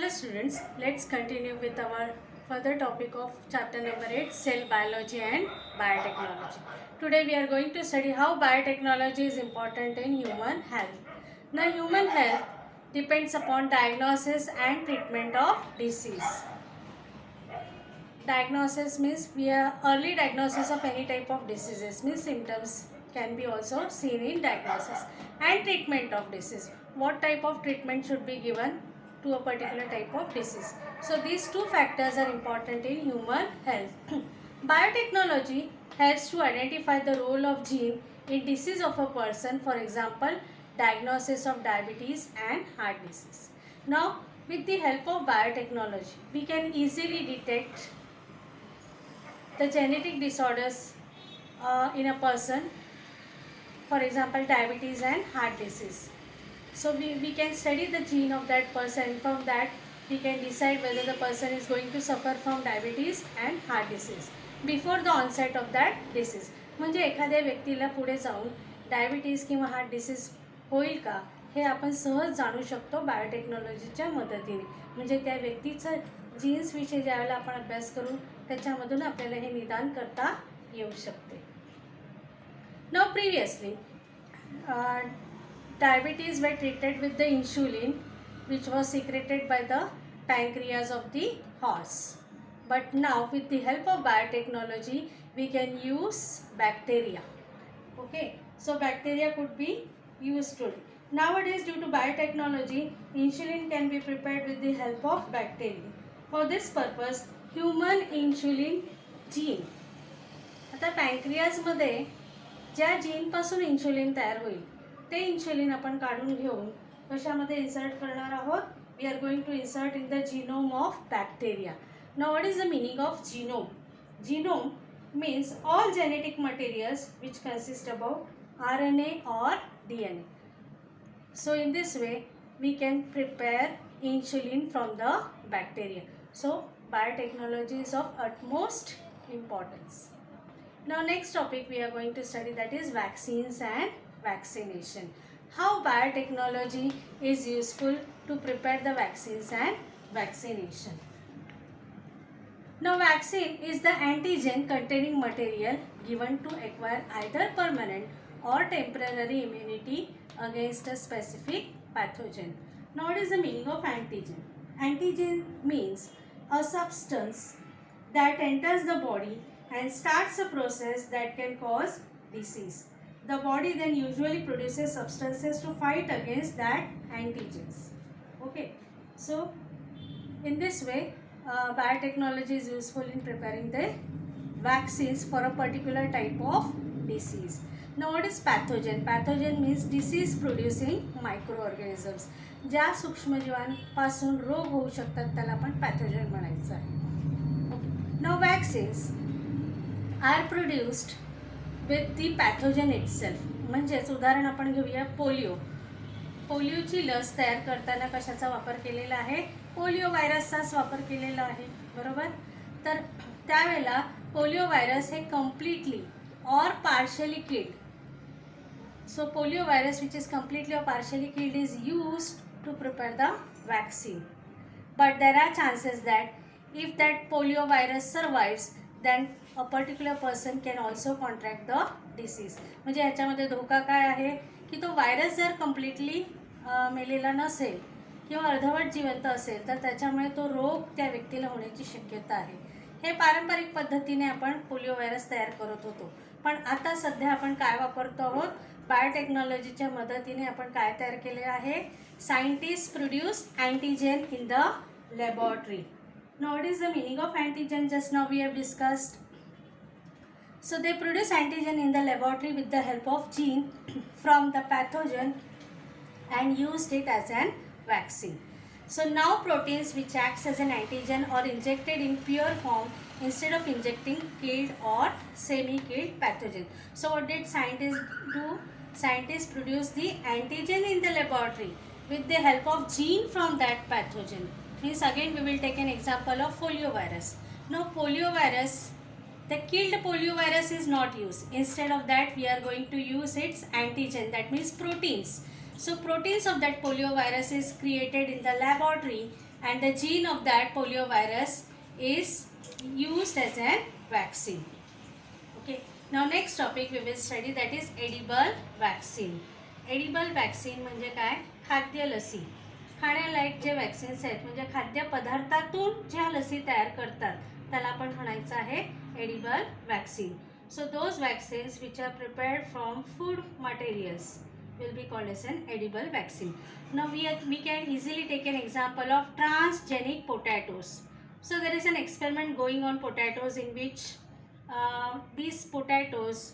Hello students, let's continue with our further topic of chapter number 8, cell biology and biotechnology. Today we are going to study how biotechnology is important in human health. Now human health depends upon diagnosis and treatment of disease. Diagnosis means we are early diagnosis of any type of diseases means symptoms can be also seen in diagnosis, and treatment of disease. What type of treatment should be given to a particular type of disease. So these two factors are important in human health. Biotechnology helps to identify the role of gene in disease of a person, for example, diagnosis of diabetes and heart disease. Now, with the help of biotechnology, we can easily detect the genetic disorders in a person, for example diabetes and heart disease. So we can study the gene of that person. From that we can decide whether the person is going to suffer from diabetes and heart disease before the onset of that disease. म्हणजे एखाद्या व्यक्तीला पुढे जाऊन diabetes किंवा heart disease होईल का हे आपण सहज जाणू शकतो बायोटेक्नॉलॉजीच्या मदतीने. म्हणजे त्या व्यक्तीचं जीन्सविषयी ज्यावेळेला आपण अभ्यास करू त्याच्यामधून आपल्याला हे निदान करता येऊ शकते. Now previously diabetes were treated with the insulin which was secreted by the pancreas of the horse. But now with the help of biotechnology we can use bacteria. Okay, so bacteria could be used today. Nowadays due to biotechnology insulin can be prepared with the help of bacteria. For this purpose human insulin gene, आता पॅन्क्रियाजमध्ये ज्या जीनपासून insulin तयार होईल ते insulin आपण काढून घेऊन कशामध्ये insert करणार आहोत. We are going to insert in the genome of bacteria. Now what is the meaning of genome? Genome means all genetic materials which consist about RNA or DNA. So in this way we can prepare insulin from the bacteria. So biotechnology is of utmost importance. Now next topic we are going to study, that is vaccines and vaccination. How biotechnology is useful to prepare the vaccines and vaccination. Now vaccine is the antigen containing material given to acquire either permanent or temporary immunity against a specific pathogen. Now what is the meaning of antigen? Antigen means a substance that enters the body and starts a process that can cause disease. The body then usually produces substances to fight against that antigens. Okay, so in this way biotechnology is useful in preparing the vaccines for a particular type of disease. Now what is pathogen? Pathogen means disease producing microorganisms. ज्या सूक्ष्मजीवांपासून रोग होऊ शकतात त्याला आपण pathogen म्हणायचं आहे. Now vaccines are produced with the pathogen itself. म्हणजेच उदाहरण आपण घेऊया पोलिओ. पोलिओची लस तयार करताना कशाचा वापर केलेला आहे? पोलिओ व्हायरसचाच वापर केलेला आहे, बरोबर. तर त्यावेळेला पोलिओ व्हायरस हे completely or partially killed. So polio virus which is completely or partially killed is used to prepare the vaccine. But there are chances that if that polio virus survives then a particular person can also contract the disease. म्हणजे ह्याच्यामध्ये धोका काय आहे की तो virus जर completely मेलेला नसेल किंवा अर्धवट जिवंत असेल तर त्याच्यामुळे तो रोग त्या व्यक्तीला होण्याची शक्यता आहे. हे पारंपरिक पद्धतीने आपण पोलिओ व्हायरस तयार करत होतो, पण आता सध्या आपण काय वापरतो आहोत? बायोटेक्नॉलॉजीच्या मदतीने आपण काय तयार केले आहे? Scientist produce antigen in the laboratory. Now what is the meaning of antigen? Just now we have discussed. So they produce antigen in the laboratory with the help of gene from the pathogen and used it as an vaccine. So now proteins which acts as an antigen are injected in pure form instead of injecting killed or semi-killed pathogen. So what did scientists do? Scientists produce the antigen in the laboratory with the help of gene from that pathogen. Means again we will take an example of polio virus. Now polio virus, the killed polio virus is not used. Instead of that we are going to use its antigen, that means proteins. So proteins of that polio virus is created in the laboratory and the gene of that poliovirus is used as a vaccine. Okay. Now next topic we will study, that is edible vaccine. Edible vaccine म्हणजे काय? खाद्य लसी. खाण्यालायक जे vaccines आहेत म्हणजे खाद्य पदार्थातून ज्या लसी तयार करतात त्याला आपण म्हणायचं आहे edible vaccine. So those vaccines which are prepared from food materials will be called as an edible vaccine. Now we can easily take an example of transgenic potatoes. So there is an experiment going on potatoes in which these potatoes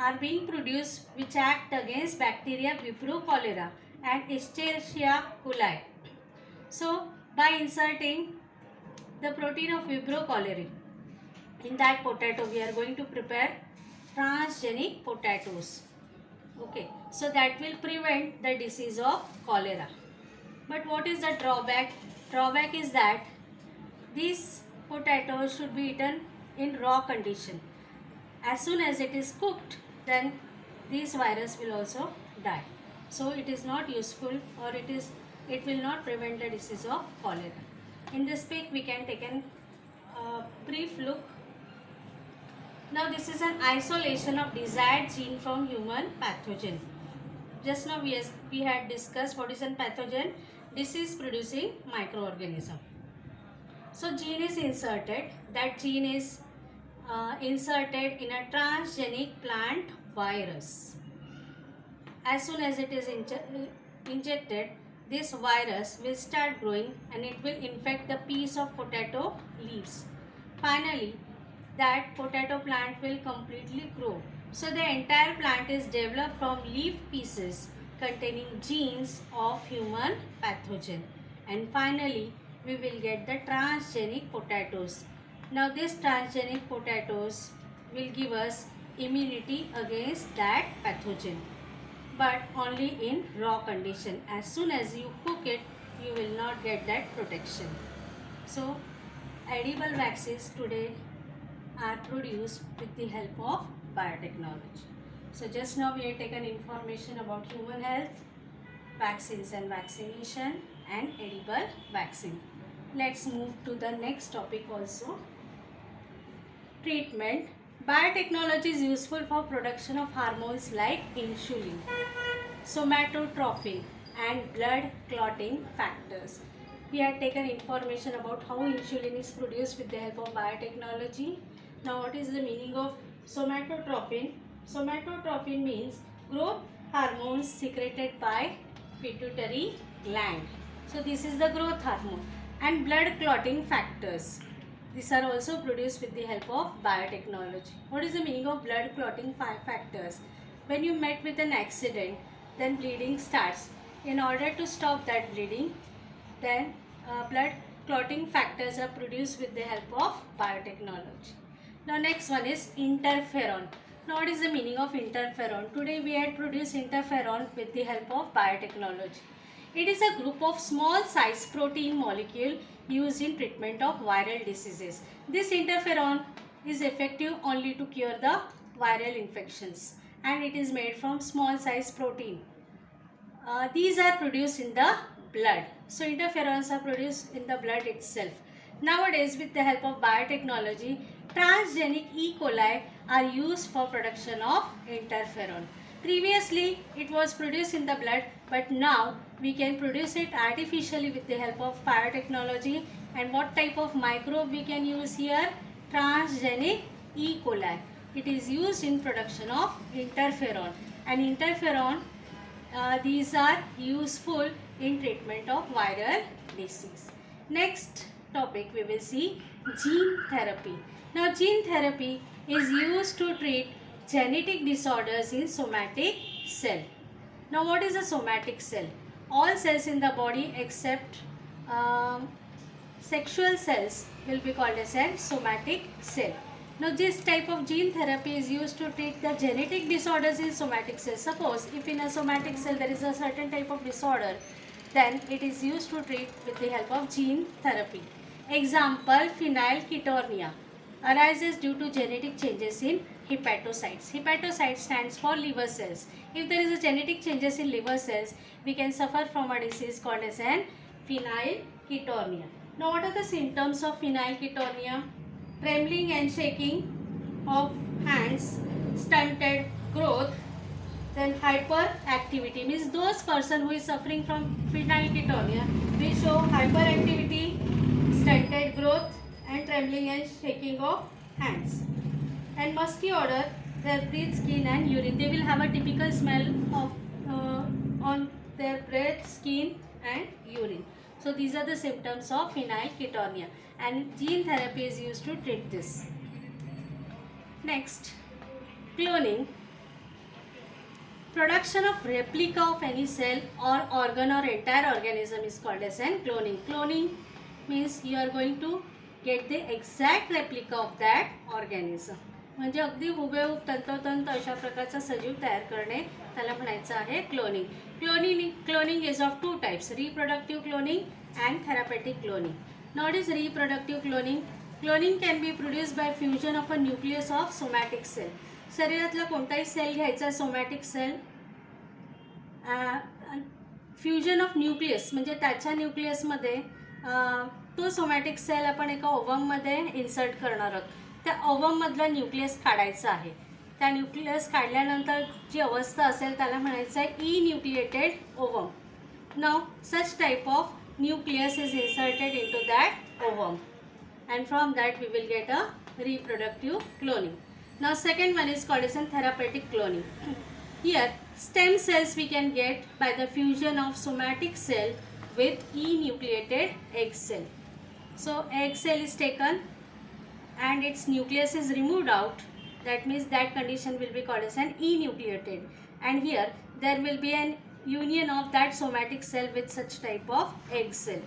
are being produced which act against bacteria Vibrio cholera and Escherichia coli. So by inserting the protein of Vibrio cholerae in that potato, we are going to prepare transgenic potatoes. Okay, so that will prevent the disease of cholera. But what is the drawback? Drawback is that these potatoes should be eaten in raw condition. As soon as it is cooked, then this virus will also die. So it is not useful, or it will not prevent the disease of cholera. In this pic we can take a brief look. Now this is an isolation of desired gene from human pathogen. Just now we had discussed what is a pathogen. Disease producing microorganism. So gene is inserted. That gene is inserted in a transgenic plant virus. As soon as it is injected, this virus will start growing and it will infect the piece of potato leaves. Finally, that potato plant will completely grow. So the entire plant is developed from leaf pieces containing genes of human pathogen. And finally, we will get the transgenic potatoes. Now this transgenic potatoes will give us immunity against that pathogen, but only in raw condition. As soon as you cook it, you will not get that protection. So edible vaccines today are produced with the help of biotechnology. So just now we have taken information about human health, vaccines and vaccination, and edible vaccine. Let's move to the next topic also. Treatment. Biotechnology is useful for production of hormones like insulin, somatotropin, and blood clotting factors. We have taken information about how insulin is produced with the help of biotechnology. Now what is the meaning of somatotropin? Somatotropin means growth hormones secreted by pituitary gland. So this is the growth hormone. And blood clotting factors. These are also produced with the help of biotechnology. What is the meaning of blood clotting factors? When you met with an accident, then bleeding starts. In order to stop that bleeding, then blood clotting factors are produced with the help of biotechnology. Now next one is interferon. Now what is the meaning of interferon? Today we had produced interferon with the help of biotechnology. It is a group of small size protein molecule used in treatment of viral diseases. This interferon is effective only to cure the viral infections, and it is made from small size protein. These are produced in the blood. So interferons are produced in the blood itself. Nowadays, with the help of biotechnology, transgenic E. coli are used for production of interferon. Previously, it was produced in the blood, but now we can produce it artificially with the help of biotechnology. And what type of microbe we can use here? Transgenic E. coli. It is used in production of interferon. And interferon, these are useful in treatment of viral disease. Next topic we will see gene therapy. Now gene therapy is used to treat genetic disorders in somatic cell. Now what is a somatic cell? All cells in the body except sexual cells will be called as a somatic cell. Now this type of gene therapy is used to treat the genetic disorders in somatic cells. Suppose if in a somatic cell there is a certain type of disorder, then it is used to treat with the help of gene therapy. Example, phenylketonuria arises due to genetic changes in hepatocytes. Hepatocyte stands for liver cells. If there is a genetic changes in liver cells, we can suffer from a disease called as an phenylketonuria. phenylketonuria. Now what are the symptoms of phenylketonuria? Trembling and shaking of hands, stunted growth, then hyperactivity, means those person who is suffering from phenylketonuria will show hyperactivity, stunted growth and trembling and shaking of hands. And musky odor, their breath, skin and urine. They will have a typical smell of on their breath, skin and urine. So these are the symptoms of phenylketonuria and gene therapy is used to treat this. Next, cloning. Production of replica of any cell or organ or entire organism is called as an cloning. Cloning means you are going to get the exact replica of that organism. म्हणजे अगदी हुबेहूब तंतोतंत अशा प्रकारचा सजीव तयार करणे त्याला म्हणायचं आहे cloning. Cloning is of two types, reproductive cloning and therapeutic cloning. Not is reproductive cloning. Cloning can be produce by fusion of a nucleus of somatic cell. शरीरातला कोणताही सेल घ्यायचा, somatic cell, fusion of nucleus म्हणजे त्याच्या न्यूक्लियसमध्ये तो somatic cell आपण एका ओवममध्ये insert करणार आहोत. त्या ओवममधला न्यूक्लियस काढायचा आहे. त्या न्यूक्लियस काढल्यानंतर जी अवस्था असेल त्याला म्हणायचं आहे enucleated ovum. Now such type of nucleus is inserted into that ovum and from that we will get a reproductive cloning. Now second one is called as therapeutic cloning. Here stem cells we can get by the fusion of somatic cell with enucleated egg cell. So egg cell is taken and its nucleus is removed out. That means that condition will be called as an enucleated. And here there will be an union of that somatic cell with such type of egg cell.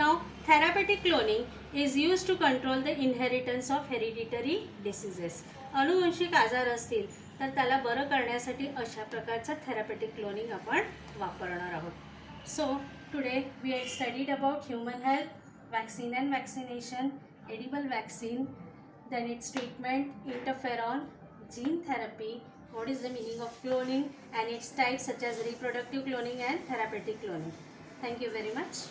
Now therapeutic cloning is used to control the inheritance of hereditary diseases. अनुवंशिक आजार असतील तर त्याला बरं करण्यासाठी अशा प्रकारचा therapeutic cloning आपण वापरणार आहोत. So today we have studied about human health, vaccine and vaccination, edible vaccine, then its treatment, interferon, gene therapy, what is the meaning of cloning and its types such as reproductive cloning and therapeutic cloning. Thank you very much.